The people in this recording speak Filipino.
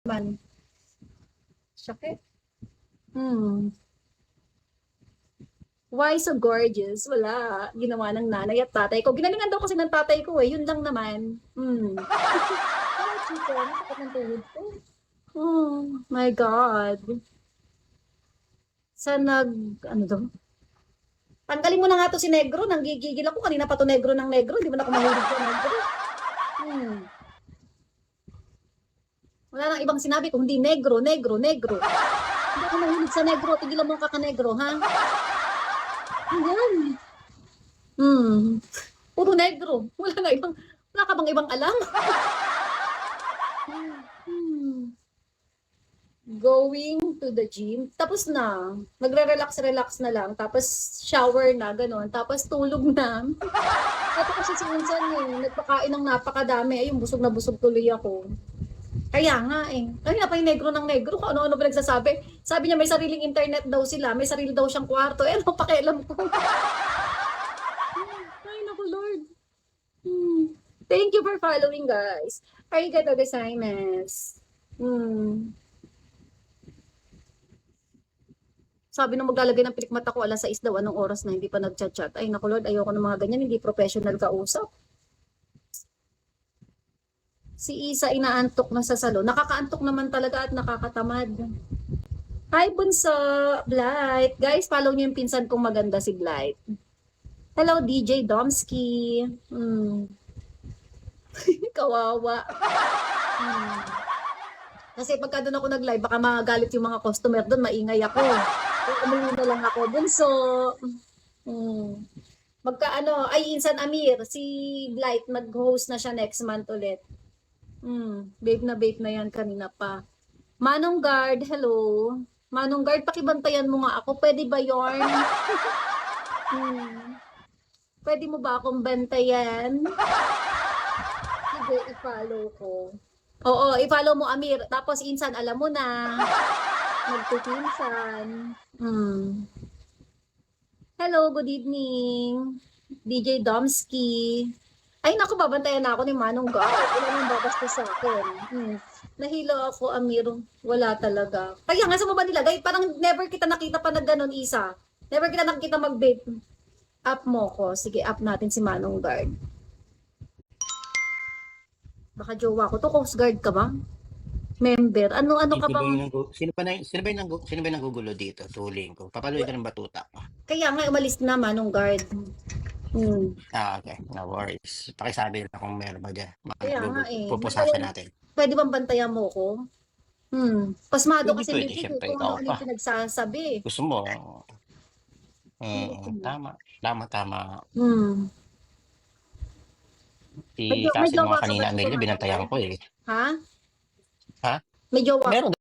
man. Sakit. Hmm. Why so gorgeous? Wala. Ginawa ng nanay at tatay ko. Ginalingan daw kasi ng tatay ko eh. Yun lang naman. Parang chito. Masakit ng tuhod ko. Oh my God. Ano daw? Tanggalin mo na nga to si Negro. Nanggigigil ako. Kanina pa to Negro ng Negro. Di ba na ako mahilig sa Negro? Wala nang ibang sinabi kung hindi Negro, Negro, Negro. Hindi ako mahilig sa Negro. Tigilan mo ang kaka-Negro, ha? Ayan. Puro Negro. Wala ka bang ibang alam? Going to the gym. Tapos na. Nagre-relax na lang. Tapos shower na, gano'n. Tapos tulog na. Ito kasi si Insan nagpakain ng napakadami. Ayun, busog na busog tuloy ako. Kaya nga eh. Kaya pa yung Negro ng Negro. Kung ano-ano ba nagsasabi. Sabi niya may sariling internet daw sila. May sarili daw siyang kwarto. Eh, ano pakialam ko. Ay, naku Lord. Thank you for following, guys. Arigato gozaimasu. Sabi nung maglalagay ng pilikmata ko, alas 6 daw, anong oras na, hindi pa nagchat-chat. Ay, naku Lord, ayoko ng mga ganyan, hindi professional kausap. Si Isa inaantok na sa salon. Nakakaantok naman talaga at nakakatamad. Hi, Bunso! Blight! Guys, follow niyo yung pinsan kong maganda si Blight. Hello, DJ Domsky. Kawawa. Kasi pagka doon ako nag-live, baka magalit yung mga customer doon, maingay ako. Umuwi na lang ako. Bunso. Insan Amir, si Blight, mag-host na siya next month ulit. Babe na yan kanina pa. Manong Guard, hello. Manong Guard, pakibantayan mo nga ako. Pwede ba yorn? Pwede mo ba akong bantayan? Sige, i-follow ko. Oo, i-follow mo Amir. Tapos Insan, alam mo na. Magpipinsan. Hello, good evening. DJ Domsky. Ay, naku, babantayan na ako ni Manong Guard. Wala nang babasta sa akin. Nahilo ako, Amir. Wala talaga. Kaya nga, sa mo ba nilagay? Parang never kita nakita pa na ganun, Isa. Never kita nakita mag-vape. Up mo ko. Sige, up natin si Manong Guard. Baka jowa ko. To, Coast Guard ka ba? Member. Ano ka bang... Sino ba yung nanggugulo dito? Tuling ko. Papaluin ka ng batuta. Kaya nga, umalis na, Manong Guard. Okay. No worries. Pakisabi na kung meron ba dyan. Kaya nga eh. Pupusasya natin. Pwede bang bantayan mo ko? Pasmado kasi Pwede, bibig syempre, kung ano yung pinagsasabi. Gusto mo? Tama. Si kasi mga kanina, Amelia, binantayan ko eh. Ha? Ha? May jowa Meron